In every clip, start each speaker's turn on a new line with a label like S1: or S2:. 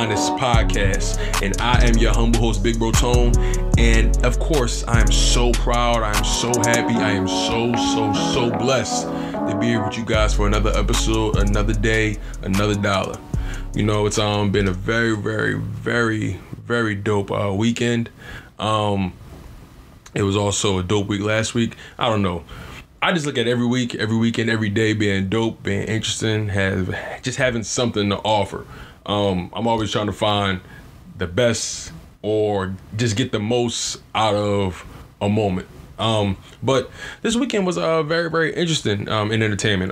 S1: Finest podcast, and I am your humble host, Big Bro Tone. And of course, I am so proud, I am so happy, I am so blessed to be here with you guys for another episode, another day, another dollar. You know, it's been a very dope weekend. It was also a dope week last week. I don't know. I just look at every week, every weekend, every day being dope, being interesting, just having something to offer. I'm always trying to find the best or just get the most out of a moment. But this weekend was very interesting in entertainment.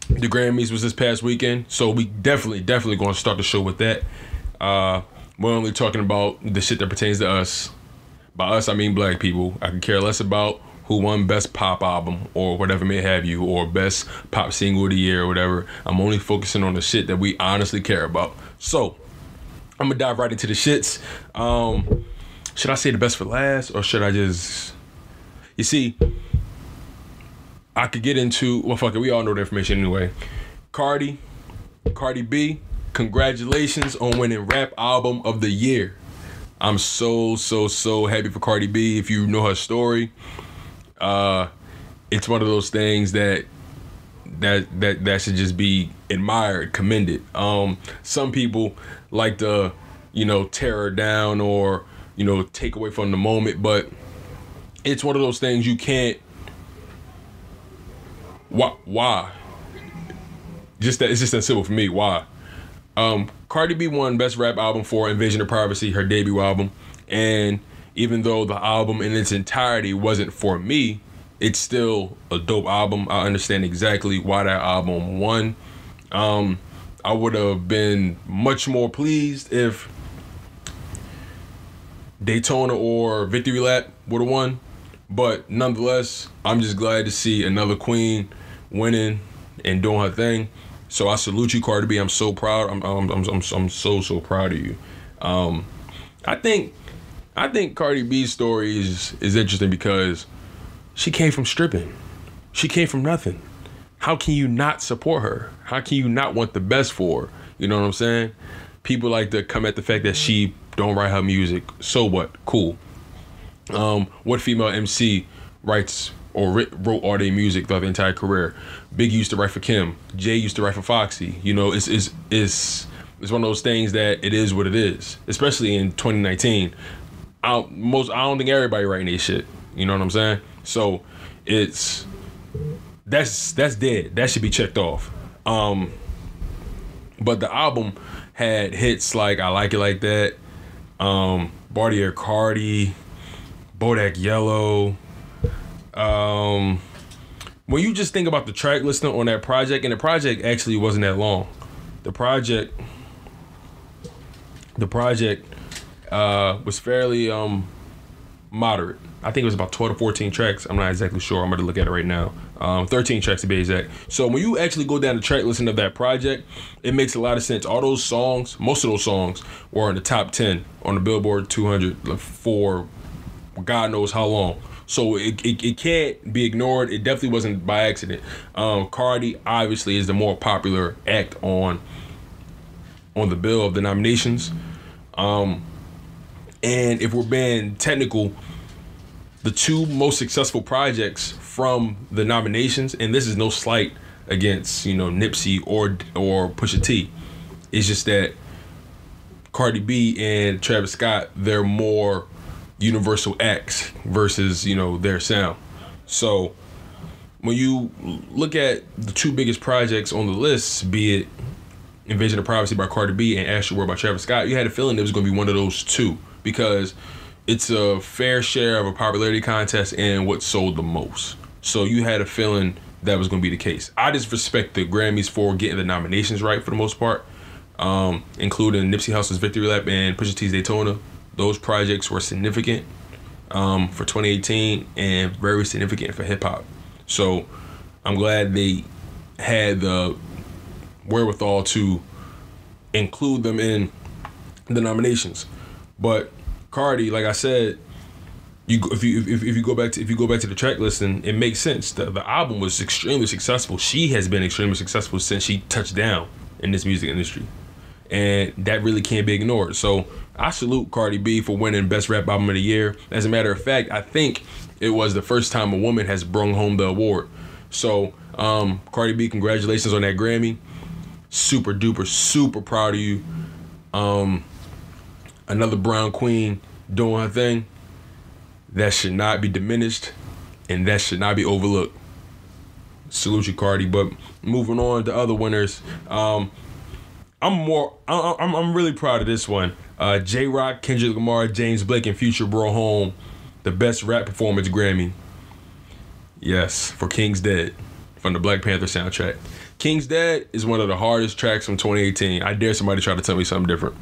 S1: The Grammys was this past weekend, so we definitely going to start the show with that. We're only talking about the shit that pertains to us. By us, I mean black people. I could care less about who won best pop album or whatever may have you, or best pop single of the year or whatever. I'm only focusing on the shit that we honestly care about. So I'm gonna dive right into the shits. Should I say the best for last, or should I just... You see, I could get into... Well, fuck it, we all know the information anyway. Cardi B, congratulations on winning Rap Album of the Year. I'm so happy for Cardi B. If you know her story, it's one of those things that should just be admired, commended. Some people like to, tear her down or, take away from the moment, but it's one of those things you can't. Why? It's just that simple for me. Why? Cardi B won Best Rap Album for Invasion of Privacy, her debut album, and even though the album in its entirety wasn't for me, it's still a dope album. I understand exactly why that album won. I would have been much more pleased if Daytona or Victory Lap would have won, but nonetheless, I'm just glad to see another queen winning and doing her thing. So I salute you, Cardi B. I'm so proud. I'm so proud of you. I think Cardi B's story is interesting because she came from stripping. She came from nothing. How can you not support her? How can you not want the best for her? You know what I'm saying? People like to come at the fact that she don't write her music. So what? Cool. What female MC writes or wrote all their music throughout the entire career? Big used to write for Kim. Jay used to write for Foxy. It's one of those things that it is what it is. Especially in 2019. I don't think everybody writing their shit. You know what I'm saying? So that's dead. That should be checked off. But the album had hits like I Like It Like That, Bartier Cardi, Bodak Yellow. When you just think about the track listing on that project, and the project actually wasn't that long. The project was fairly moderate. I think it was about 12 to 14 tracks. I'm not exactly sure. I'm going to look at it right now. 13 tracks to be exact. So when you actually go down the track listing of that project, it makes a lot of sense. All those songs, most of those songs, were in the top 10 on the Billboard 200 for God knows how long. So it can't be ignored. It definitely wasn't by accident. Cardi obviously is the more popular act on the bill of the nominations. And if we're being technical, the two most successful projects from the nominations, and this is no slight against Nipsey or Pusha T, it's just that Cardi B and Travis Scott, they're more universal acts versus their sound. So when you look at the two biggest projects on the list, be it Invasion of Privacy by Cardi B and H.E.R. by Travis Scott, you had a feeling it was going to be one of those two because it's a fair share of a popularity contest and what sold the most. So you had a feeling that was going to be the case. I just respect the Grammys for getting the nominations right for the most part, including Nipsey Hussle's Victory Lap and Pusha T's Daytona. Those projects were significant for 2018 and very significant for hip hop. So I'm glad they had the wherewithal to include them in the nominations. But Cardi, like I said, if you go back to the track listing, it makes sense. The album was extremely successful. She has been extremely successful since she touched down in this music industry. and that really can't be ignored. So I salute Cardi B for winning Best Rap Album of the Year. As a matter of fact, I think it was the first time a woman has brung home the award. So Cardi B, congratulations on that Grammy. Super duper, super proud of you. Another brown queen doing her thing. That should not be diminished, and that should not be overlooked. Salute you, Cardi. But moving on to other winners, I'm really proud of this one. J-Rock, Kendrick Lamar, James Blake, and Future brought home the Best Rap Performance Grammy. Yes, for King's Dead from the Black Panther soundtrack. King's Dead is one of the hardest tracks from 2018. I dare somebody try to tell me something different.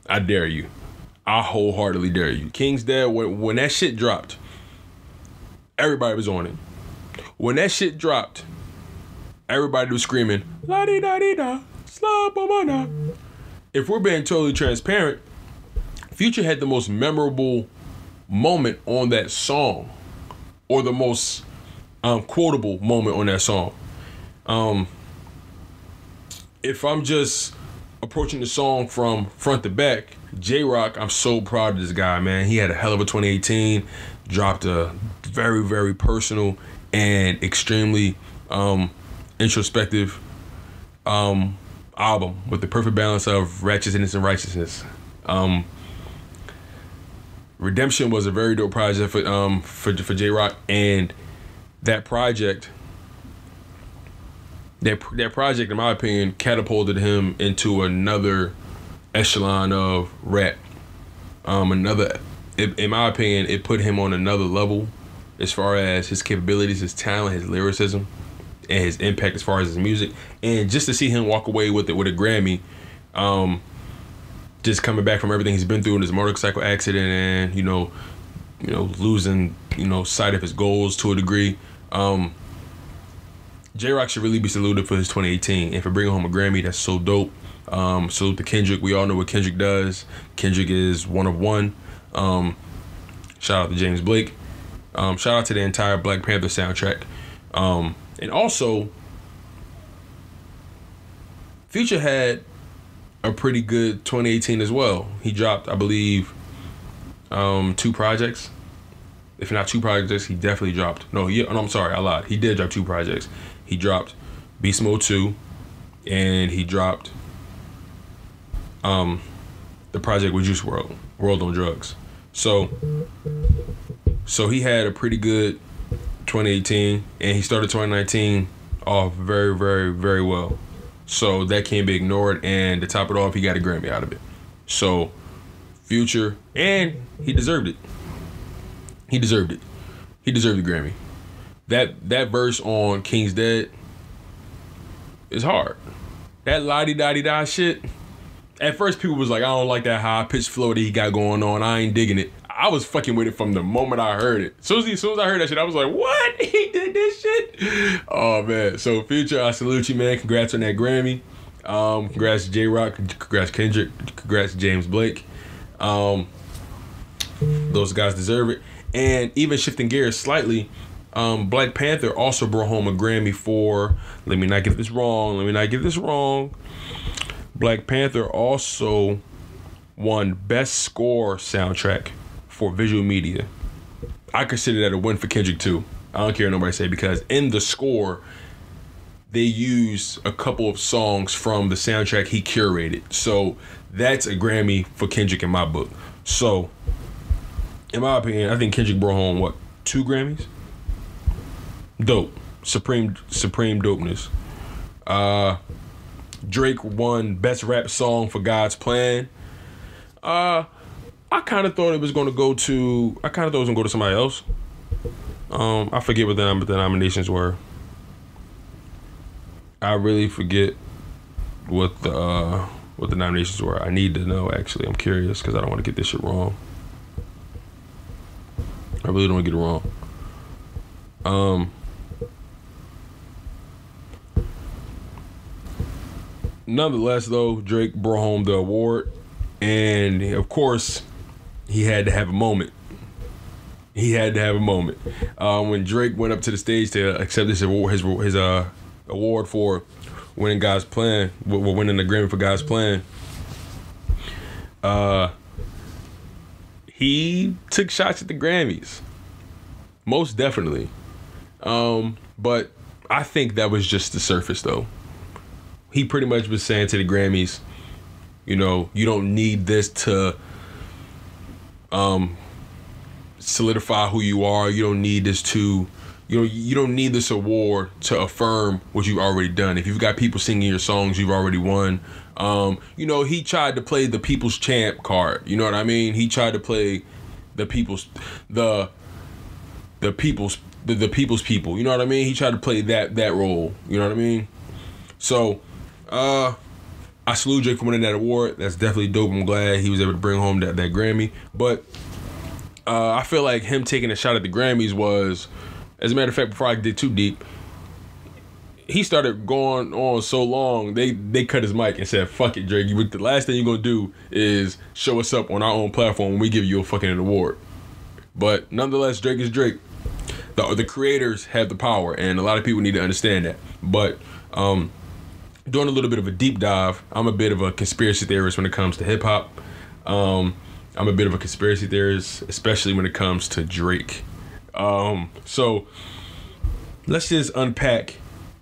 S1: I dare you. I wholeheartedly dare you. King's Dead, when that shit dropped, everybody was on it. When that shit dropped, everybody was screaming, la-di-da-di-da, slap-a-ma-na. If we're being totally transparent, Future had the most memorable moment on that song, or the most quotable moment on that song. If I'm just approaching the song from front to back, J-Rock, I'm so proud of this guy, man. He had a hell of a 2018, dropped a very, very personal and extremely introspective album with the perfect balance of ratchetness and righteousness. Redemption was a very dope project for J-Rock, and that project, in my opinion, catapulted him into another echelon of rap. In my opinion, it put him on another level as far as his capabilities, his talent, his lyricism, and his impact as far as his music. And just to see him walk away with it with a Grammy, just coming back from everything he's been through in his motorcycle accident, and losing sight of his goals to a degree. J-Rock should really be saluted for his 2018 and for bringing home a Grammy. That's so dope. Salute to Kendrick. We all know what Kendrick does. Kendrick is one of one. Shout out to James Blake. Shout out to the entire Black Panther soundtrack. And also, Future had a pretty good 2018 as well. He dropped, I believe, 2 projects. If not 2 projects, he definitely dropped. I'm sorry, I lied. He did drop 2 projects. He dropped Beast Mode 2, and he dropped the project with Juice WRLD, World on Drugs. So he had a pretty good 2018, and he started 2019 off very, very, very well. So that can't be ignored, and to top it off, he got a Grammy out of it. So Future, and he deserved it. He deserved it. He deserved the Grammy. That verse on King's Dead is hard. That la-di-da-di-da shit. At first, people was like, I don't like that high-pitched flow that he got going on. I ain't digging it. I was fucking with it from the moment I heard it. As soon as I heard that shit, I was like, what? He did this shit? Oh, man. So, Future, I salute you, man. Congrats on that Grammy. Congrats to J-Rock. Congrats Kendrick. Congrats to James Blake. Those guys deserve it. And even shifting gears slightly, Black Panther also brought home a Grammy for, let me not get this wrong. Black Panther also won Best Score Soundtrack for Visual Media. I consider that a win for Kendrick too. I don't care what nobody say, because in the score, they use a couple of songs from the soundtrack he curated. So that's a Grammy for Kendrick in my book. So, in my opinion, I think Kendrick brought home, 2 Grammys? Dope. Supreme dopeness. Drake won Best Rap Song for God's Plan. I kind of thought it was going to go to somebody else. I forget what the nominations were. I really forget what the nominations were. I need to know, actually. I'm curious, because I don't want to get this shit wrong. I really don't want to get it wrong. Nonetheless, though, Drake brought home the award, and of course, he had to have a moment. When Drake went up to the stage to accept his award for winning God's Plan, winning the Grammy for God's Plan. He took shots at the Grammys, most definitely. But I think that was just the surface, though. He pretty much was saying to the Grammys, you know, you don't need this to solidify who you are. You don't need this to, you don't need this award to affirm what you've already done. If you've got people singing your songs, you've already won. You know, he tried to play the people's champ card. You know what I mean? He tried to play the people's people's people. You know what I mean? He tried to play that role. You know what I mean? So, I salute Drake for winning that award. That's definitely dope. I'm glad he was able to bring home that Grammy. But I feel like him taking a shot at the Grammys was, as a matter of fact, before I dig too deep, he started going on so long, they cut his mic and said, fuck it, Drake. The last thing you're going to do is show us up on our own platform when we give you a fucking award. But nonetheless, Drake is Drake. The creators have the power, and a lot of people need to understand that. But doing a little bit of a deep dive, I'm a bit of a conspiracy theorist when it comes to hip-hop. I'm a bit of a conspiracy theorist, especially when it comes to Drake. So let's just unpack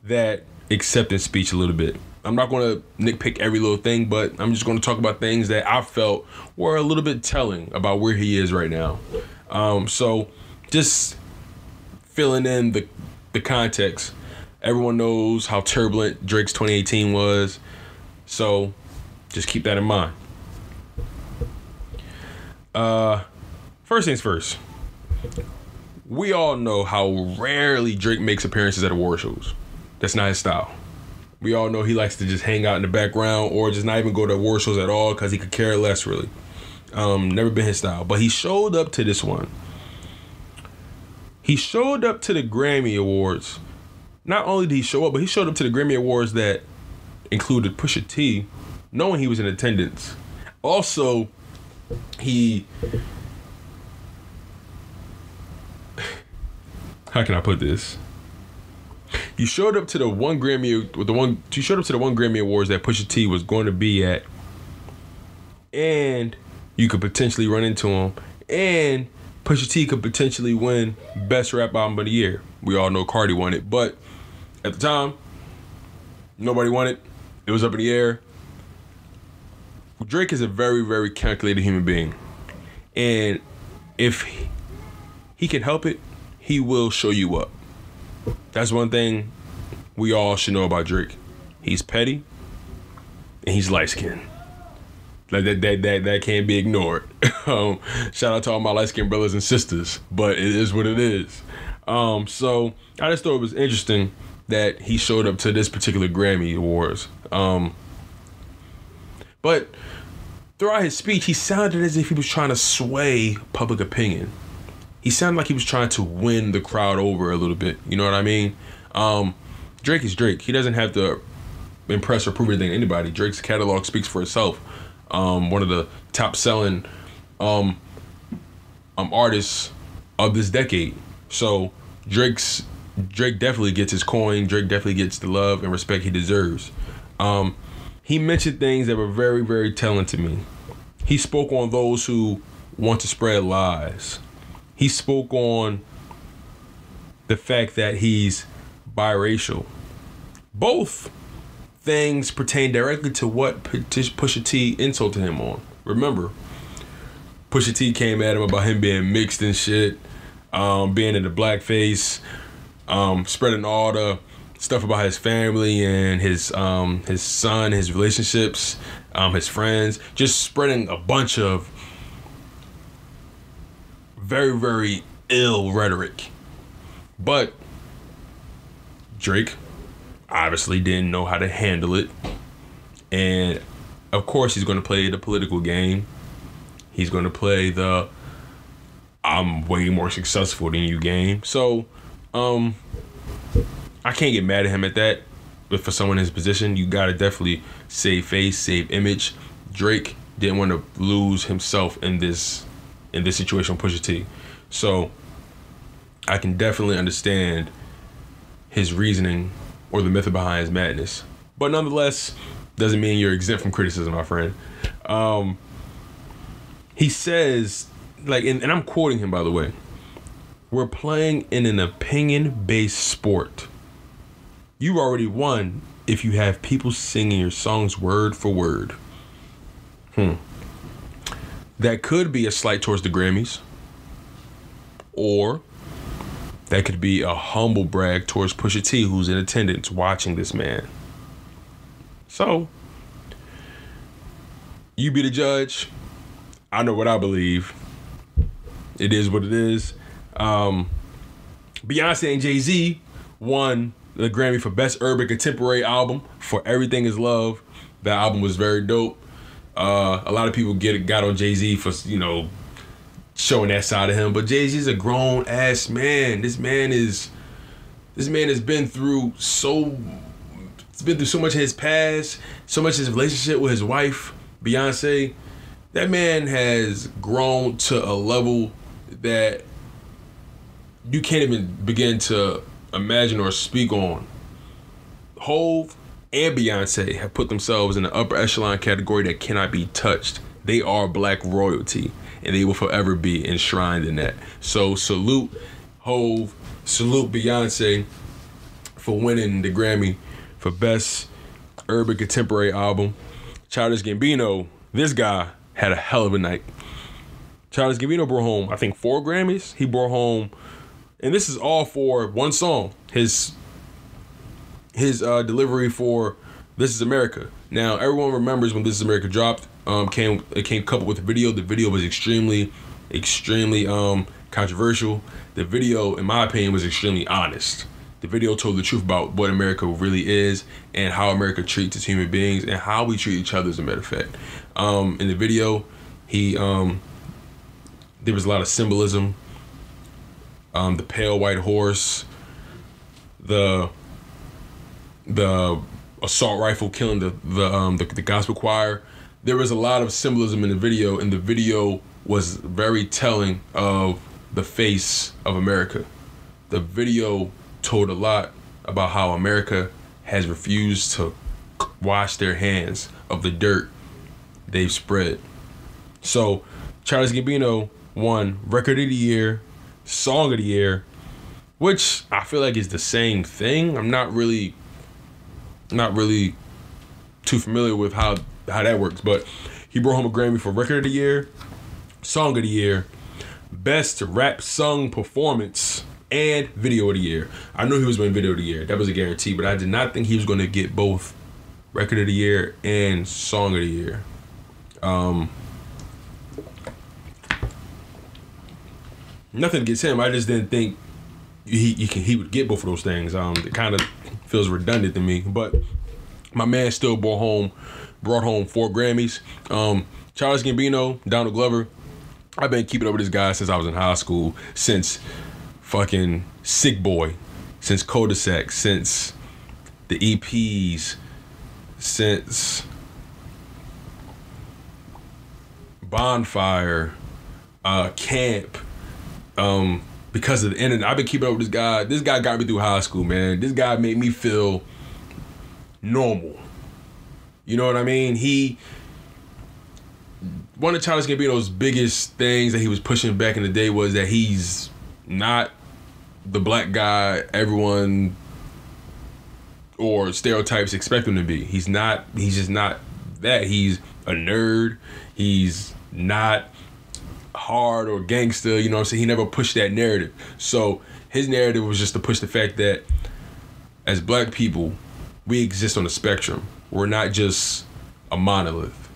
S1: that acceptance speech a little bit. I'm not going to nitpick every little thing, but I'm just going to talk about things that I felt were a little bit telling about where he is right now. So just filling in the context. Everyone knows how turbulent Drake's 2018 was, so just keep that in mind. First things first. We all know how rarely Drake makes appearances at award shows. That's not his style. We all know he likes to just hang out in the background or just not even go to award shows at all because he could care less, really. Never been his style. But he showed up to this one. He showed up to the Grammy Awards. Not only did he show up, but he showed up to the Grammy Awards that included Pusha T, knowing he was in attendance. Also, how can I put this? You showed up to the one Grammy Awards that Pusha T was going to be at, and you could potentially run into him, and Pusha T could potentially win Best Rap Album of the Year. We all know Cardi won it, but at the time, nobody won it. It was up in the air. Drake is a very, very calculated human being, and if he can help it, he will show you up. That's one thing we all should know about Drake. He's petty and he's light-skinned. Like that can't be ignored. Shout out to all my light-skinned brothers and sisters, but it is what it is. So I just thought it was interesting that he showed up to this particular Grammy Awards. But throughout his speech, he sounded as if he was trying to sway public opinion. He sounded like he was trying to win the crowd over a little bit. You know what I mean? Drake is Drake. He doesn't have to impress or prove anything to anybody. Drake's catalog speaks for itself. One of the top selling artists of this decade. So Drake definitely gets his coin. Drake definitely gets the love and respect he deserves. He mentioned things that were very, very telling to me. He spoke on those who want to spread lies. He spoke on the fact that he's biracial. Both things pertain directly to what Pusha T insulted him on. Remember, Pusha T came at him about him being mixed and shit, being in the blackface, spreading all the stuff about his family and his son, his relationships, his friends, just spreading a bunch of very, very ill rhetoric. But Drake obviously didn't know how to handle it. And of course he's going to play the political game. He's going to play the I'm way more successful than you game. So I can't get mad at him at that. But for someone in his position, you got to definitely save face, save image. Drake didn't want to lose himself in this situation with Pusha T. So I can definitely understand his reasoning or the method behind his madness. But nonetheless, doesn't mean you're exempt from criticism, my friend. He says, like, and I'm quoting him, by the way, we're playing in an opinion-based sport. You already won if you have people singing your songs word for word. That could be a slight towards the Grammys. Or that could be a humble brag towards Pusha T, who's in attendance watching this man. So, you be the judge. I know what I believe. It is what it is. Beyonce and Jay-Z won the Grammy for Best Urban Contemporary Album for Everything Is Love. That album was very dope. A lot of people got on Jay-Z for, you know, showing that side of him, but Jay-Z's a grown ass man. This man has been through so much in his past, so much in his relationship with his wife, Beyonce. That man has grown to a level that you can't even begin to imagine or speak on. Hove and Beyonce have put themselves in the upper echelon category that cannot be touched. They are black royalty, and they will forever be enshrined in that. So salute Hove, salute Beyonce for winning the Grammy for Best Urban Contemporary Album. Childish Gambino, this guy had a hell of a night. Childish Gambino brought home, I think, 4 Grammys. He brought home, and this is all for one song. His delivery for This Is America. Now, everyone remembers when This Is America dropped. It came coupled with the video. The video was extremely controversial. The video, in my opinion, was extremely honest. The video told the truth about what America really is and how America treats its human beings and how we treat each other, as a matter of fact. In the video, there was a lot of symbolism. The pale white horse, the assault rifle killing the gospel choir. There was a lot of symbolism in the video, and the video was very telling of the face of America. The video told a lot about how America has refused to wash their hands of the dirt they've spread. So, Childish Gambino won Record of the Year, Song of the Year, which I feel like is the same thing. I'm not really too familiar with how that works, but he brought home a Grammy for Record of the Year, Song of the Year, Best Rap Sung Performance, and Video of the Year. I knew he was winning Video of the Year. That was a guarantee, but I did not think he was going to get both Record of the Year and Song of the Year. Nothing against him. I just didn't think he would get both of those things. It kind of feels redundant to me, but my man still brought home 4 Grammys. Childish Gambino, Donald Glover. I've been keeping up with this guy since I was in high school, since fucking Sick Boy, since Cul-de-sac, since the EPs, since Bonfire, Camp. Because of the internet, I've been keeping up with this guy. This guy got me through high school, man. This guy made me feel normal. You know what I mean? One of Childish Gambino's biggest things that he was pushing back in the day was that he's not the black guy everyone or stereotypes expect him to be. He's just not that. He's a nerd. He's not hard or gangster, you know what I'm saying? He never pushed that narrative. So his narrative was just to push the fact that as black people, we exist on a spectrum. We're not just a monolith.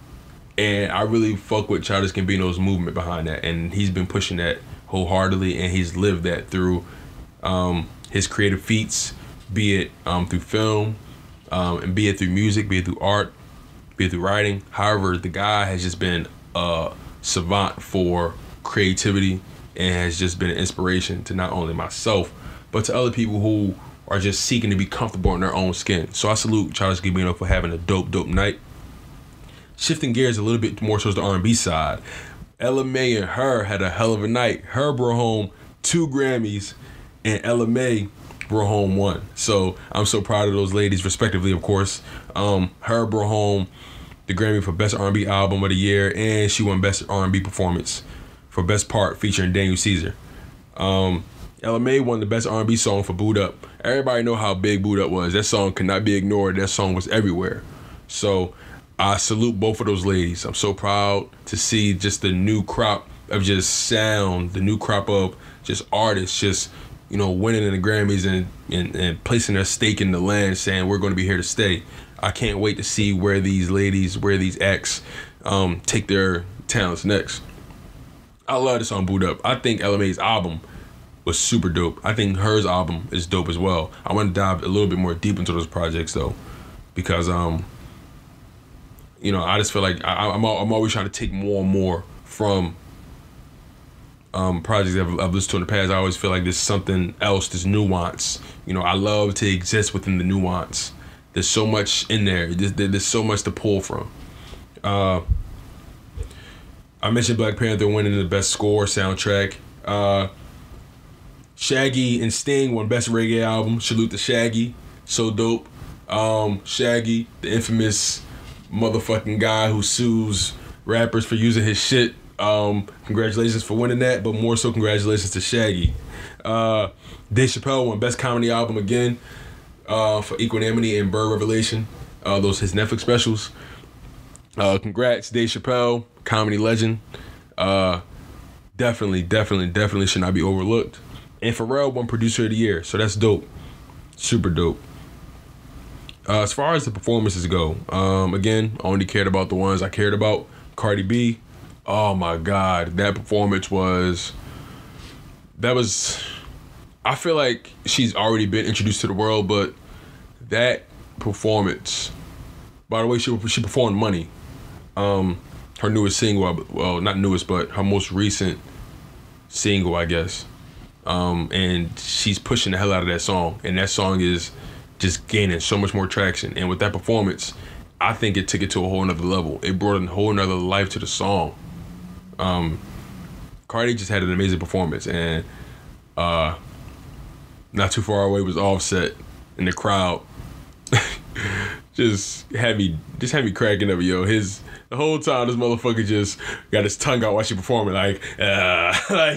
S1: And I really fuck with Childish Gambino's movement behind that. And he's been pushing that wholeheartedly, and he's lived that through his creative feats, be it through film, and be it through music, be it through art, be it through writing. However, the guy has just been a savant for creativity and has just been an inspiration to not only myself, but to other people who are just seeking to be comfortable in their own skin. So I salute Childish Gambino for having a dope night. Shifting gears a little bit more towards the R&B side, Ella Mai and H.E.R had a hell of a night. H.E.R brought home 2 Grammys, and Ella Mai brought home 1. So I'm so proud of those ladies, respectively, of course. H.E.R brought home the Grammy for Best R&B Album of the Year, and she won Best R&B Performance for Best Part featuring Daniel Caesar. Ella Mai won the Best R&B Song for Boot Up. Everybody know how big Boot Up was. That song could not be ignored. That song was everywhere. So I salute both of those ladies. I'm so proud to see just the new crop of just sound, the new crop of just artists, just, you know, winning in the Grammys and placing their stake in the land, saying we're going to be here to stay. I can't wait to see where these ladies, where these acts take their talents next. I love this song Boot Up. I think Ella Mai's album was super dope. I think hers album is dope as well. I want to dive a little bit more deep into those projects though, because you know, I just feel like I'm always trying to take more and more from projects that I've listened to in the past. I always feel like there's something else, there's nuance. You know, I love to exist within the nuance. There's so much in there. There's so much to pull from. I mentioned Black Panther winning the Best Score soundtrack. Shaggy and Sting won Best Reggae Album. Salute to Shaggy. So dope. Shaggy, the infamous motherfucking guy who sues rappers for using his shit. Congratulations for winning that, but more so congratulations to Shaggy. Dave Chappelle won Best Comedy Album again for Equanimity and Bird Revelation. Those his Netflix specials. Congrats, Dave Chappelle, comedy legend. Definitely should not be overlooked. And Pharrell won Producer of the Year, so that's dope. Super dope. As far as the performances go, again, I only cared about the ones I cared about. Cardi B, oh my God, that performance was, I feel like she's already been introduced to the world, but that performance, by the way, she performed Money, her newest single, well, not newest, but her most recent single, I guess. And she's pushing the hell out of that song, and that song is just gaining so much more traction. And with that performance, I think it took it to a whole nother level. It brought a whole nother life to the song. Cardi just had an amazing performance, and not too far away was Offset in the crowd. just had me cracking up, yo. The whole time this motherfucker just got his tongue out while she performing, like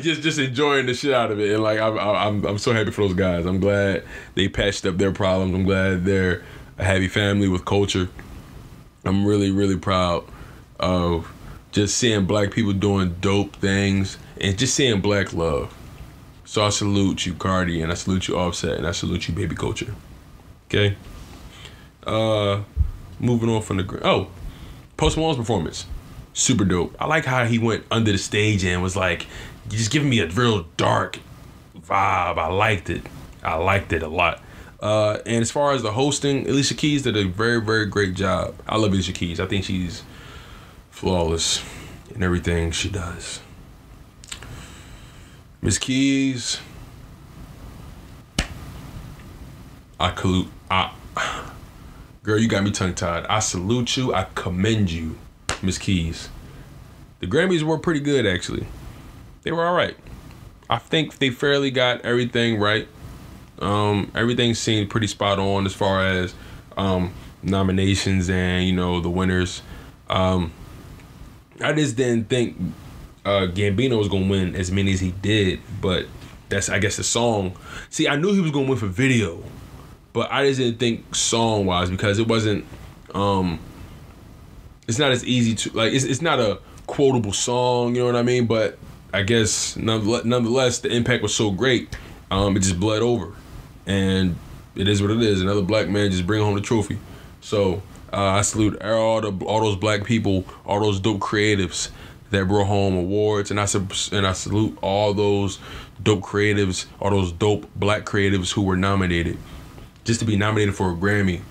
S1: just enjoying the shit out of it. And like I'm so happy for those guys. I'm glad they patched up their problems. I'm glad they're a happy family with culture. I'm really, really proud of just seeing black people doing dope things and just seeing black love. So I salute you, Cardi, and I salute you, Offset, and I salute you, Baby Culture. Okay. Moving on from Post Malone's performance, super dope. I like how he went under the stage and was like, just giving me a real dark vibe. I liked it a lot. And as far as the hosting, Alicia Keys did a very, very great job. I love Alicia Keys. I think she's flawless in everything she does. Miss Keys, girl, you got me tongue-tied. I salute you. I commend you, Miss Keys. The Grammys were pretty good, actually. They were all right. I think they fairly got everything right. Everything seemed pretty spot on as far as nominations and, you know, the winners. I just didn't think Gambino was gonna win as many as he did, but that's, I guess, the song. See, I knew he was gonna win for video, but I just didn't think song wise, because it wasn't. It's not as easy to like. It's not a quotable song, you know what I mean? But I guess nonetheless, the impact was so great. It just bled over, and it is what it is. Another black man just bring home the trophy. So I salute all those black people, all those dope creatives that brought home awards, and I salute all those dope creatives, all those dope black creatives who were nominated. Just to be nominated for a Grammy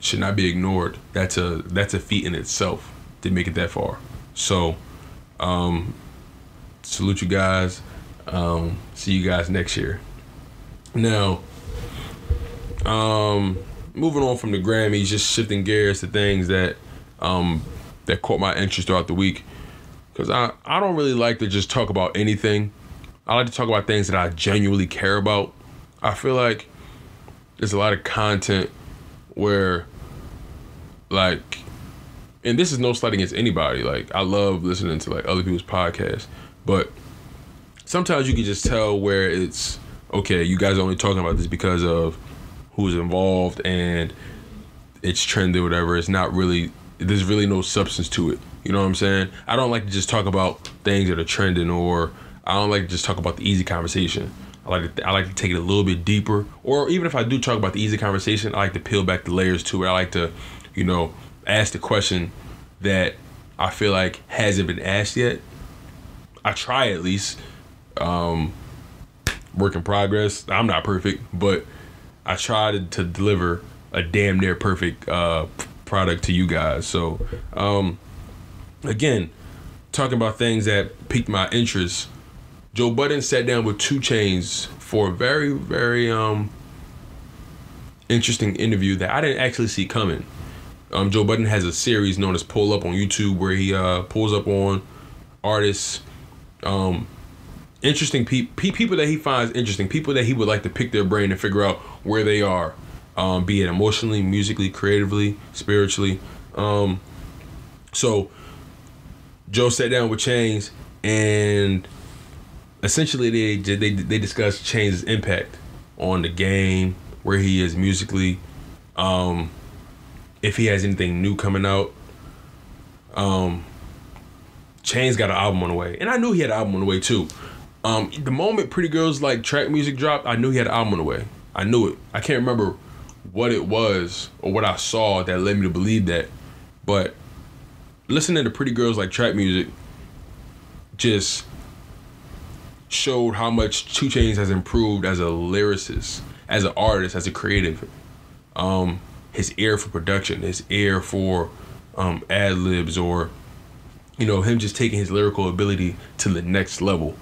S1: should not be ignored. That's a feat in itself to make it that far. So salute you guys. See you guys next year. Now, moving on from the Grammys, just shifting gears to things that caught my interest throughout the week. Because I don't really like to just talk about anything. I like to talk about things that I genuinely care about. I feel like there's a lot of content where, like, and this is no slight against anybody. Like, I love listening to like other people's podcasts, but sometimes you can just tell where it's okay. You guys are only talking about this because of who's involved and it's trendy or whatever. It's not really. There's really no substance to it. You know what I'm saying? I don't like to just talk about things that are trending, or I don't like to just talk about the easy conversation. I like to take it a little bit deeper, or even if I do talk about the easy conversation, I like to peel back the layers to it. I like to, ask the question that I feel like hasn't been asked yet. I try at least. Work in progress. I'm not perfect, but I try to deliver a damn near perfect product to you guys. So, again, talking about things that piqued my interest. Joe Budden sat down with 2 Chainz for a very, very interesting interview that I didn't actually see coming. Joe Budden has a series known as Pull Up on YouTube where he pulls up on artists, interesting people that he finds interesting, people that he would like to pick their brain and figure out where they are, be it emotionally, musically, creatively, spiritually. So Joe sat down with Chainz, and essentially they discussed Chainz's impact on the game, where he is musically, if he has anything new coming out. Chainz got an album on the way, and I knew he had an album on the way too. The moment Pretty Girls Like Track Music dropped, I knew he had an album on the way. I knew it. I can't remember what it was or what I saw that led me to believe that, but listening to Pretty Girls Like Track Music just showed how much 2 Chainz has improved as a lyricist, as an artist, as a creative. His ear for production, his ear for ad-libs, or him just taking his lyrical ability to the next level.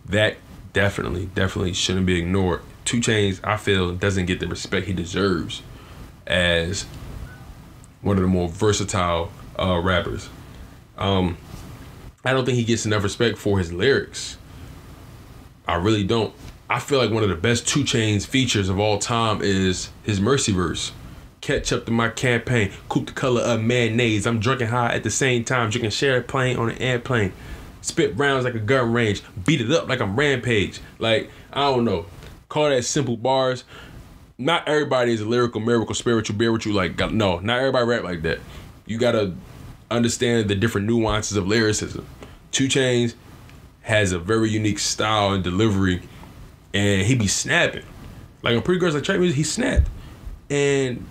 S1: That definitely shouldn't be ignored. 2 Chainz, I feel, doesn't get the respect he deserves as one of the more versatile rappers. I don't think he gets enough respect for his lyrics. I really don't. I feel like one of the best 2 Chainz features of all time is his Mercy verse. Catch up to my campaign, coupe the color of mayonnaise. I'm drunk and high at the same time, drinking champagne on an airplane. Spit rounds like a gun range, beat it up like I'm Rampage. Like, I don't know. Call that simple bars. Not everybody is a lyrical, miracle, spiritual, no, not everybody rap like that. You gotta understand the different nuances of lyricism. 2 Chainz has a very unique style and delivery, and he be snapping. Like on Pretty Girls Like Track Music, he snapped. And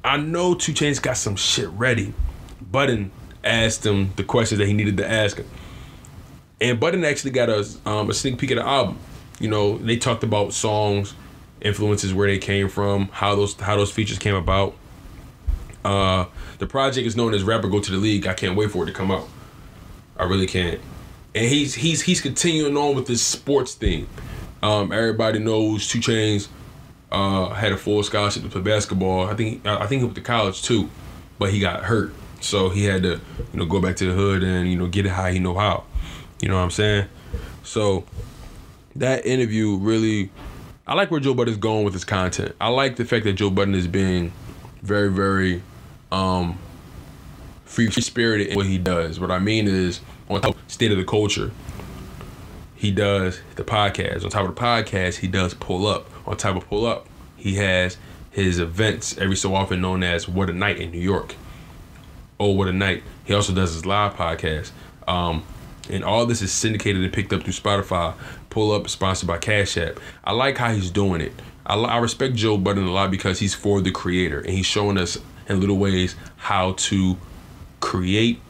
S1: I know 2 Chainz got some shit ready. Budden asked him the questions that he needed to ask him. And Budden actually got a sneak peek of the album. They talked about songs, influences, where they came from, how those features came about. The project is known as Rapper Go to the League. I can't wait for it to come out. I really can't. And he's continuing on with this sports theme. Everybody knows 2 Chainz had a full scholarship to play basketball. I think he went to college too, but he got hurt, so he had to go back to the hood and get it how he know how. You know what I'm saying? So that interview really, I like where Joe Budden's going with his content. I like the fact that Joe Budden is being very, very free-spirited in what he does. What I mean is, on top of State of the Culture, he does the podcast. On top of the podcast, he does Pull Up. On top of Pull Up, he has his events every so often known as What a Night in New York. Oh, What a Night. He also does his live podcast. And all this is syndicated and picked up through Spotify. Pull Up is sponsored by Cash App. I like how he's doing it. I respect Joe Budden a lot because he's for the creator, and he's showing us in little ways how to create.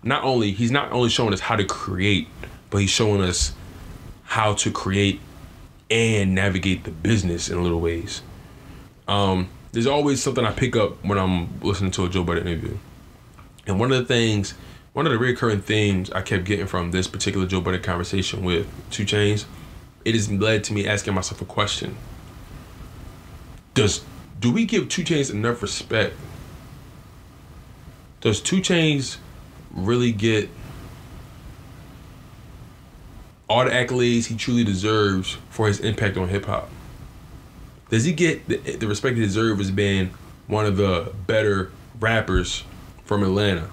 S1: He's not only showing us how to create, but he's showing us how to create and navigate the business in little ways. There's always something I pick up when I'm listening to a Joe Budden interview. And one of the recurring themes I kept getting from this particular Joe Budden conversation with 2 Chainz, it has led to me asking myself a question. Do we give 2 Chainz enough respect? Does 2 Chainz really get all the accolades he truly deserves for his impact on hip-hop? Does he get the respect he deserves as being one of the better rappers from Atlanta?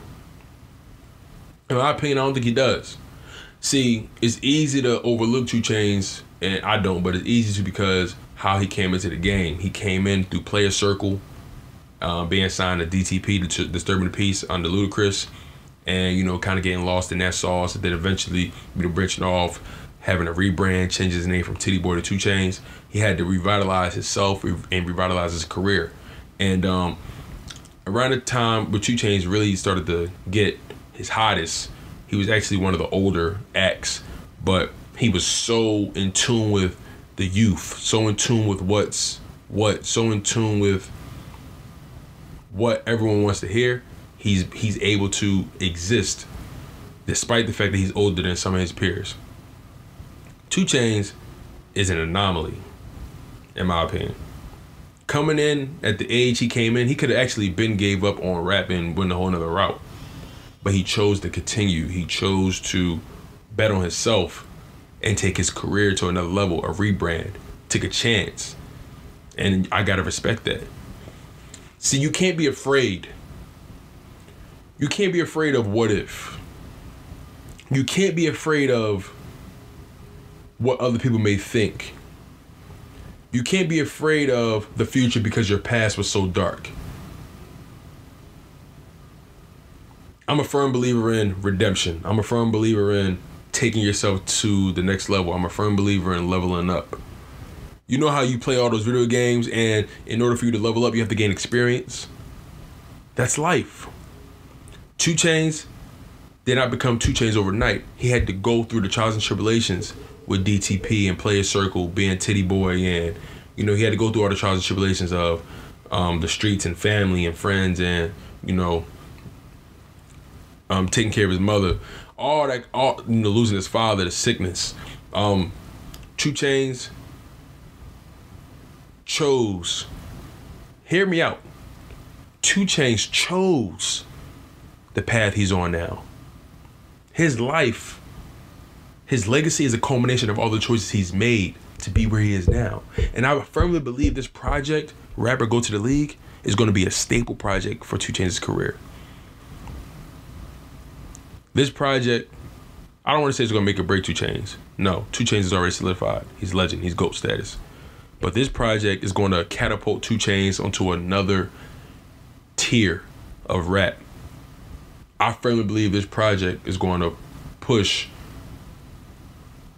S1: In my opinion, I don't think he does. See, it's easy to overlook 2 Chainz, and I don't, but it's easy to because how he came into the game. He came in through Player Circle, being signed to DTP, to Disturbing the Peace, under Ludacris, and, you know, kind of getting lost in that sauce, and then eventually, you know, branching off, having a rebrand, changing his name from Titty Boy to 2 Chainz. He had to revitalize himself and revitalize his career. And around the time where 2 Chainz really started to get his hottest, he was actually one of the older acts, but he was so in tune with the youth, so in tune with so in tune with what everyone wants to hear. He's able to exist despite the fact that he's older than some of his peers. 2 Chainz is an anomaly, in my opinion. Coming in at the age he came in, he could have actually been gave up on rap and went a whole nother route. But he chose to continue. He chose to bet on himself and take his career to another level, a rebrand, took a chance. And I gotta respect that. See, you can't be afraid. You can't be afraid of what if. You can't be afraid of what other people may think. You can't be afraid of the future because your past was so dark. I'm a firm believer in redemption. I'm a firm believer in taking yourself to the next level. I'm a firm believer in leveling up. You know how you play all those video games, and in order for you to level up, you have to gain experience? That's life. 2 Chainz did not become 2 Chainz overnight. He had to go through the trials and tribulations with DTP and Player Circle, being Titty Boy, and, you know, he had to go through all the trials and tribulations of the streets and family and friends, and, you know, taking care of his mother, all you know, losing his father, the sickness. 2 Chainz chose, hear me out, 2 Chainz chose the path he's on now. His life, his legacy is a culmination of all the choices he's made to be where he is now. And I firmly believe this project, Rapper Go to the League, is going to be a staple project for 2 Chainz's career. This project, I don't want to say it's going to make or break 2 Chainz. No, 2 Chainz is already solidified. He's legend. He's GOAT status. But this project is going to catapult 2 Chainz onto another tier of rap. I firmly believe this project is going to push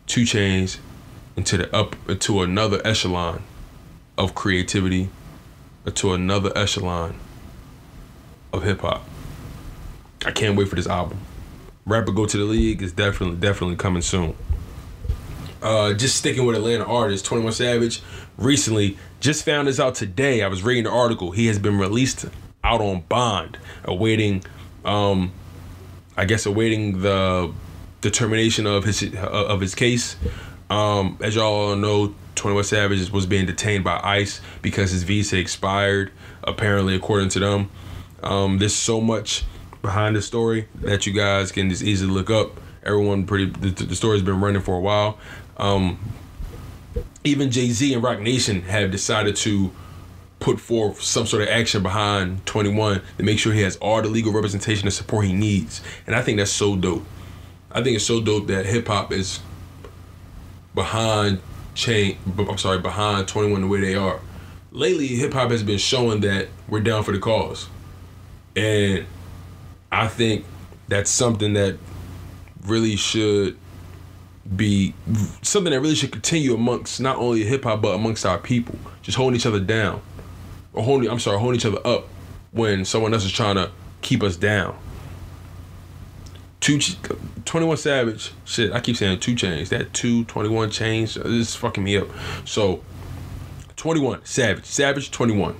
S1: 2 Chainz into another echelon of creativity, into another echelon of hip hop. I can't wait for this album. Rapper Go to the League is definitely coming soon. Just sticking with Atlanta artists, 21 Savage recently just found this out today. I was reading the article. He has been released out on bond, awaiting the determination of his case. As y'all all know, 21 Savage was being detained by ICE because his visa expired, apparently, according to them. There's so much behind the story that you guys can just easily look up. The story's been running for a while. Even Jay-Z and Roc Nation have decided to put forth some sort of action behind 21 to make sure he has all the legal representation and support he needs. And I think that's so dope. I think it's so dope that hip hop is behind 21 the way they are. Lately, hip hop has been showing that we're down for the cause. And I think that's something that really should continue amongst not only hip hop but amongst our people, just holding each other down, or holding each other up when someone else is trying to keep us down. 21 Savage, shit, I keep saying 2 Chainz. That 21 Chainz, this is fucking me up. So 21 Savage 21,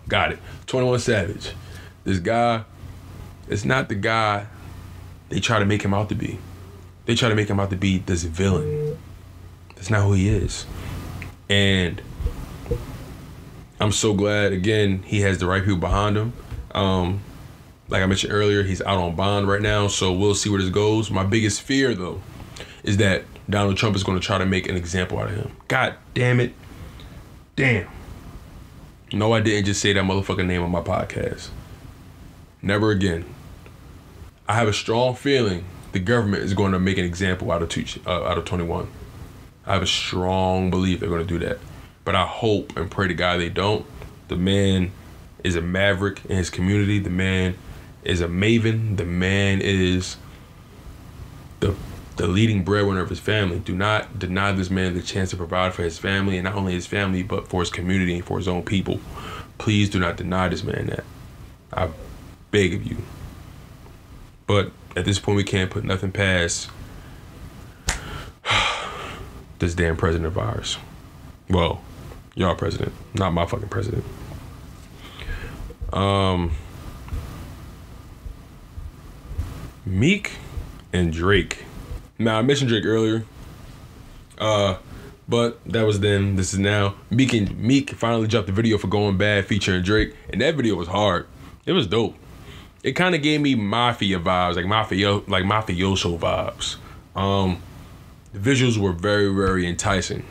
S1: got it. 21 Savage. This guy is not the guy they try to make him out to be. They try to make him out to be this villain. That's not who he is. And I'm so glad, again, he has the right people behind him. Like I mentioned earlier, he's out on bond right now, so we'll see where this goes. My biggest fear, though, is that Donald Trump is going to try to make an example out of him. God damn it. Damn. No, I didn't just say that motherfucking name on my podcast. Never again. I have a strong feeling the government is going to make an example out of 21. I have a strong belief they're going to do that. But I hope and pray to God they don't. The man is a maverick in his community. The man is a maven. The man is the leading breadwinner of his family. Do not deny this man the chance to provide for his family, and not only his family, but for his community and for his own people. Please do not deny this man that. I beg of you. But at this point, we can't put nothing past this damn president of ours. Well, y'all president, not my fucking president. Meek and Drake. Now, I mentioned Drake earlier, but that was then. This is now. Meek finally dropped the video for Going Bad featuring Drake, and that video was hard. It was dope. It kind of gave me mafia vibes, like mafioso vibes. The visuals were very, very enticing.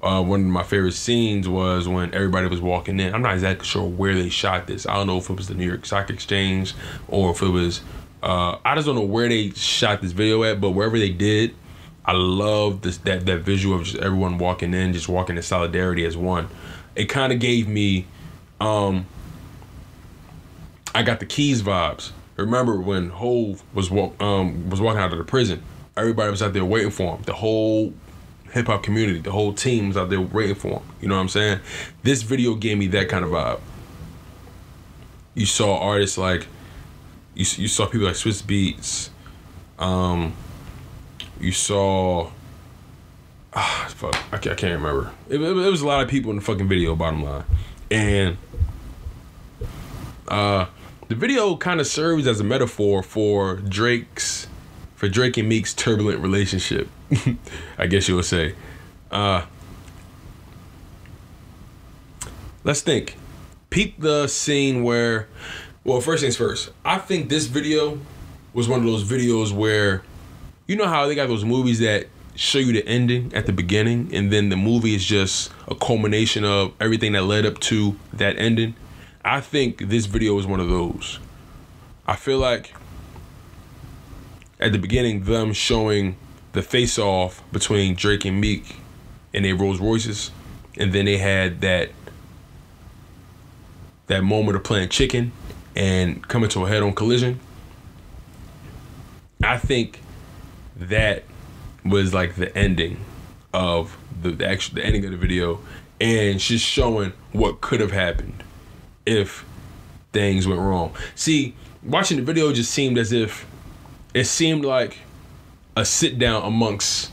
S1: One of my favorite scenes was when everybody was walking in. I'm not exactly sure where they shot this. I don't know if it was the New York Stock Exchange or if it was, I just don't know where they shot this video at, but wherever they did, I love that visual of just everyone walking in, just walking in solidarity as one. It kind of gave me, I got the Keys vibes. Remember when Hov was walking out of the prison? Everybody was out there waiting for him. The whole hip hop community, the whole team was out there waiting for him. You know what I'm saying? This video gave me that kind of vibe. You saw artists like, you saw people like Swiss Beats. You saw, fuck, I can't remember. It was a lot of people in the fucking video, bottom line. And the video kind of serves as a metaphor for Drake and Meek's turbulent relationship, I guess you would say. Let's think. Peep the scene where, well, first things first, I think this video was one of those videos where, you know how they got those movies that show you the ending at the beginning, and then the movie is just a culmination of everything that led up to that ending? I think this video is one of those. I feel like at the beginning, them showing the face-off between Drake and Meek in their Rolls Royces, and then they had that moment of playing chicken and coming to a head-on collision. I think that was like the ending of the ending of the video, and just showing what could have happened if things went wrong. See, watching the video just seemed as if it seemed like a sit down amongst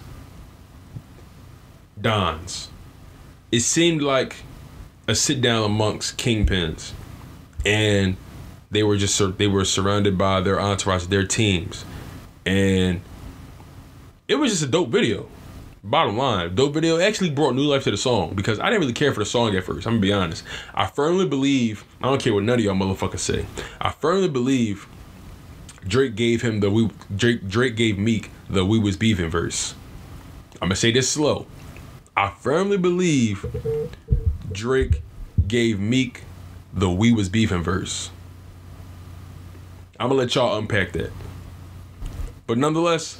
S1: dons. It seemed like a sit down amongst kingpins, and they were surrounded by their entourage, their teams, and it was just a dope video. Bottom line, dope video. It actually brought new life to the song, because I didn't really care for the song at first. I'm gonna be honest. I firmly believe, I don't care what none of y'all motherfuckers say, I firmly believe Drake gave Meek the "We Was Beefing" verse. I'm gonna say this slow. I firmly believe Drake gave Meek the "We Was Beefing" verse. I'm gonna let y'all unpack that. But nonetheless,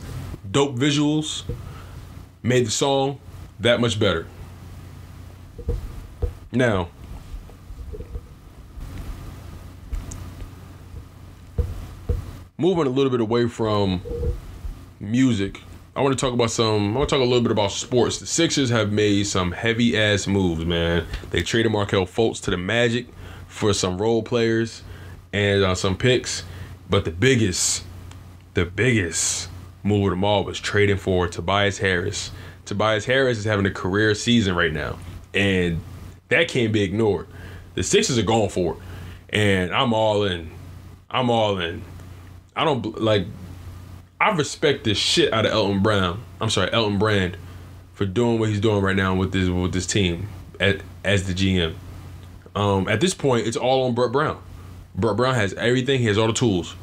S1: dope visuals made the song that much better. Now, moving a little bit away from music, I want to talk a little bit about sports. The Sixers have made some heavy ass moves, man. They traded Markelle Fultz to the Magic for some role players and some picks, but the biggest move of them all was trading for Tobias Harris. Tobias Harris is having a career season right now, and that can't be ignored. The Sixers are going for it, and I'm all in. I respect the shit out of Elton Brand for doing what he's doing right now with this team as the GM. At this point, it's all on Brett Brown. Brett Brown has everything. He has all the tools.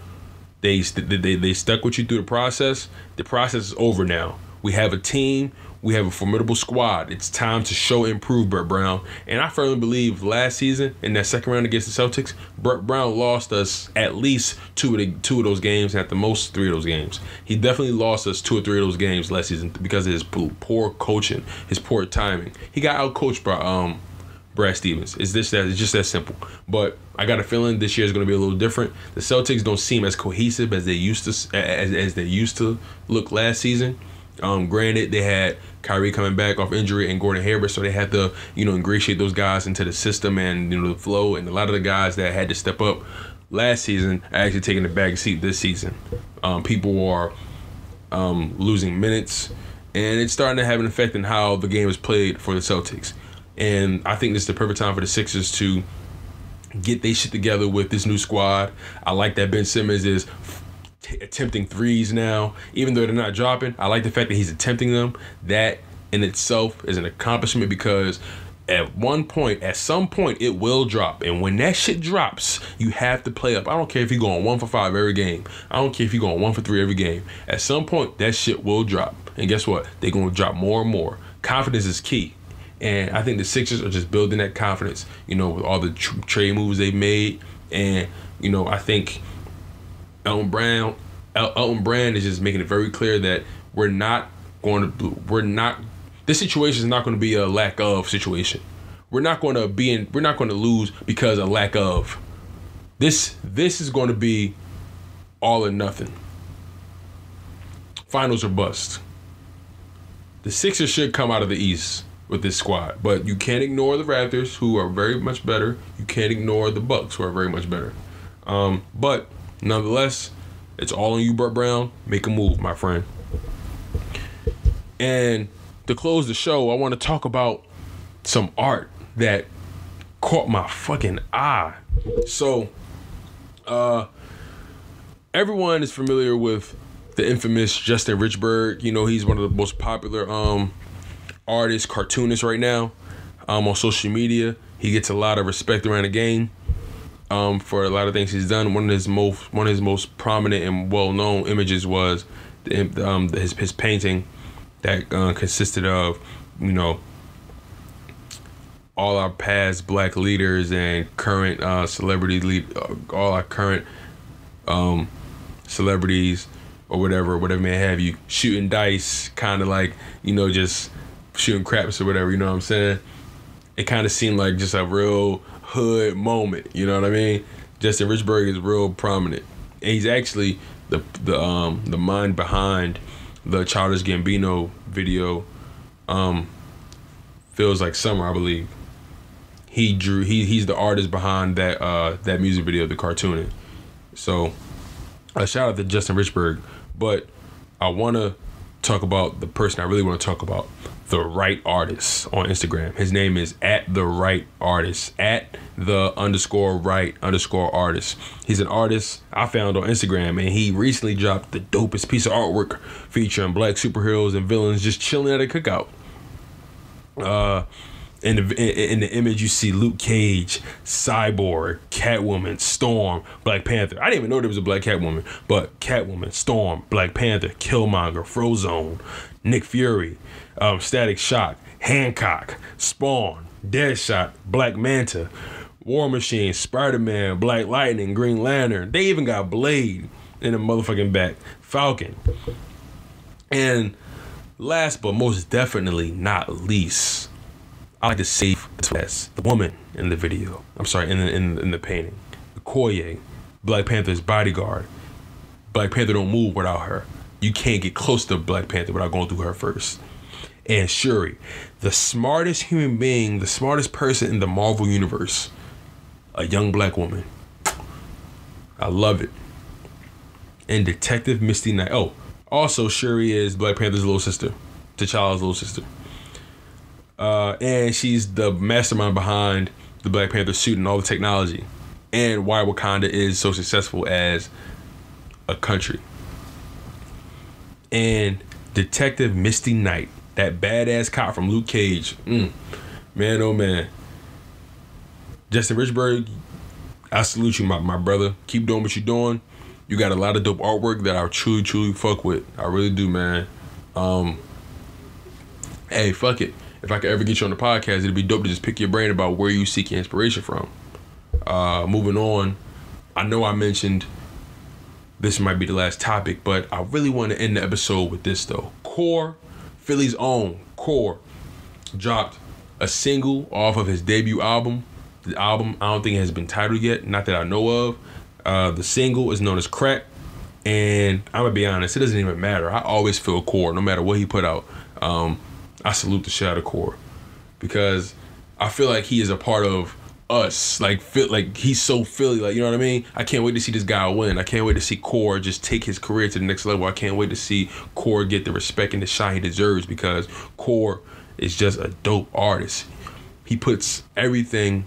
S1: They stuck with you through the process. The process is over now. We have a team. We have a formidable squad. It's time to show and prove, Brett Brown. And I firmly believe last season in that second round against the Celtics, Brett Brown lost us at least two of those games, and at the most 3 of those games. He definitely lost us 2 or 3 of those games last season because of his poor coaching, his poor timing. He got outcoached by Brad Stevens. It's just that simple. But I got a feeling this year is going to be a little different. The Celtics don't seem as cohesive as they used to look last season. Granted, they had Kyrie coming back off injury and Gordon Hayward, so they had to, ingratiate those guys into the system and the flow. And a lot of the guys that had to step up last season are actually taking the back seat this season. People are losing minutes, and it's starting to have an effect on how the game is played for the Celtics. And I think this is the perfect time for the Sixers to get their shit together with this new squad. I like that Ben Simmons is attempting threes now, even though they're not dropping. I like the fact that he's attempting them. That in itself is an accomplishment, because at some point, it will drop. And when that shit drops, you have to play up. I don't care if you're going 1 for 5 every game. I don't care if you're going 1 for 3 every game. At some point, that shit will drop. And guess what? They're going to drop more and more. Confidence is key. And I think the Sixers are just building that confidence, with all the trade moves they've made. And, I think Elton Brand is just making it very clear that this situation is not going to be a lack of situation. We're not going to lose because of lack of. This is going to be all or nothing. Finals or bust. The Sixers should come out of the East with this squad, but you can't ignore the Raptors, who are very much better. You can't ignore the Bucks, who are very much better. But nonetheless, it's all on you, Brett Brown. Make a move, my friend. And to close the show, I want to talk about some art that caught my fucking eye. So, everyone is familiar with the infamous Justin Richburg. He's one of the most popular artists, cartoonists right now on social media. He gets a lot of respect around the game for a lot of things he's done. One of his most prominent and well-known images was his painting that consisted of all our past black leaders and current all our current celebrities or whatever may have you, shooting dice, kind of like just shooting craps or whatever, you know what I'm saying? It kind of seemed like just a real hood moment, you know what I mean? Justin Richburg is real prominent, and he's actually the mind behind the Childish Gambino video, Feels Like Summer, I believe. He's the artist behind that music video, the cartooning. So a shout out to Justin Richburg, but I want to talk about the person I really want to talk about, the Right Artist on Instagram. His name is @the_right_artist, @the_right_artist. He's an artist I found on Instagram, and he recently dropped the dopest piece of artwork featuring black superheroes and villains just chilling at a cookout. In the image, you see Luke Cage, Cyborg, Catwoman, Storm, Black Panther. I didn't even know there was a black Catwoman, but Catwoman, Storm, Black Panther, Killmonger, Frozone, Nick Fury, Static Shock, Hancock, Spawn, Deadshot, Black Manta, War Machine, Spider-Man, Black Lightning, Green Lantern. They even got Blade in the motherfucking back, Falcon. And last but most definitely not least, I like to save the woman in the video. I'm sorry, in the painting. Okoye, Black Panther's bodyguard. Black Panther don't move without her. You can't get close to Black Panther without going through her first. And Shuri, the smartest human being, the smartest person in the Marvel universe. A young black woman. I love it. And Detective Misty Knight. Oh, also Shuri is Black Panther's little sister. T'Challa's little sister. And she's the mastermind behind the Black Panther suit and all the technology, and why Wakanda is so successful as a country. And Detective Misty Knight, that badass cop from Luke Cage. Man, oh man. Justin Richburg, I salute you, my brother. Keep doing what you're doing. You got a lot of dope artwork that I truly fuck with. I really do, man. hey, fuck it. If I could ever get you on the podcast, it'd be dope to just pick your brain about where you seek your inspiration from. Moving on, I know I mentioned this might be the last topic, but I really want to end the episode with this though. CASTBOX, Philly's own CASTBOX, dropped a single off of his debut album. The album, I don't think it has been titled yet, not that I know of. The single is known as Crack, and I'm gonna be honest, it doesn't even matter. I always feel CASTBOX, no matter what he put out. I salute the shit out of CASTBOX because I feel like he is a part of us. Like he's so Philly, like, you know what I mean? I can't wait to see this guy win. I can't wait to see CASTBOX just take his career to the next level. I can't wait to see CASTBOX get the respect and the shine he deserves because CASTBOX is just a dope artist. He puts everything.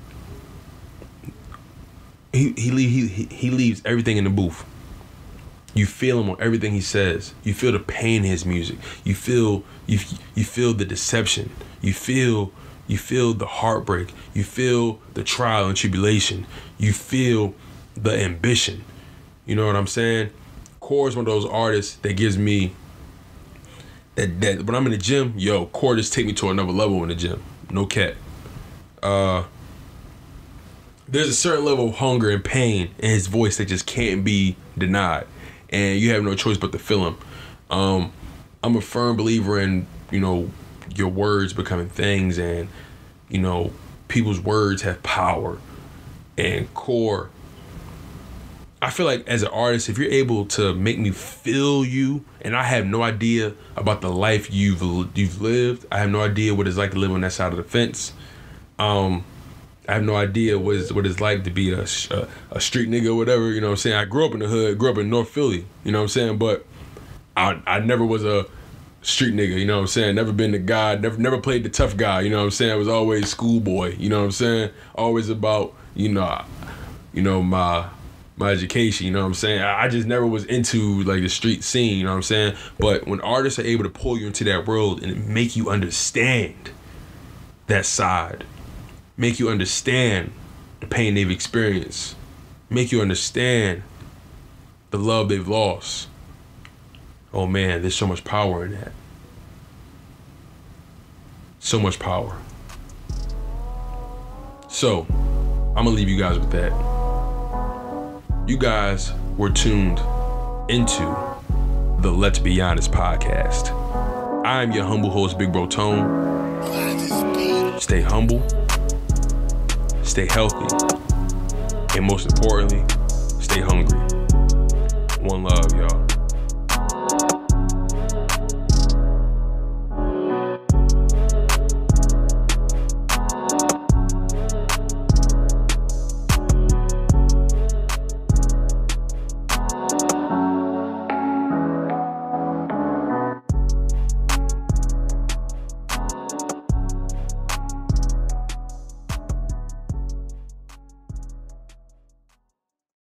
S1: He leaves everything in the booth. You feel him on everything he says. You feel the pain in his music. You feel the deception. You feel the heartbreak. You feel the trial and tribulation. You feel the ambition. You know what I'm saying? CASTBOX is one of those artists that gives me that when I'm in the gym, CASTBOX just take me to another level in the gym. No cap. There's a certain level of hunger and pain in his voice that just can't be denied. And you have no choice but to feel him. I'm a firm believer in, your words becoming things, and, people's words have power. And CASTBOX, I feel like as an artist, if you're able to make me feel you, and I have no idea about the life you've lived, I have no idea what it's like to live on that side of the fence. I have no idea what it's like to be a street nigga or whatever, you know what I'm saying? I grew up in the hood, grew up in North Philly, you know what I'm saying? But I never was a street nigga, you know what I'm saying? Never been the guy, never played the tough guy, you know what I'm saying? I was always schoolboy, you know what I'm saying? Always about, my education, you know what I'm saying? I just never was into like the street scene, you know what I'm saying? But when artists are able to pull you into that world and make you understand that side, make you understand the pain they've experienced, make you understand the love they've lost. Oh man, there's so much power in that. So much power. So, I'm gonna leave you guys with that. You guys were tuned into the Let's Be Honest podcast. I'm your humble host, Big Bro Tone. Stay humble. Stay healthy, and most importantly, stay hungry. One love, y'all.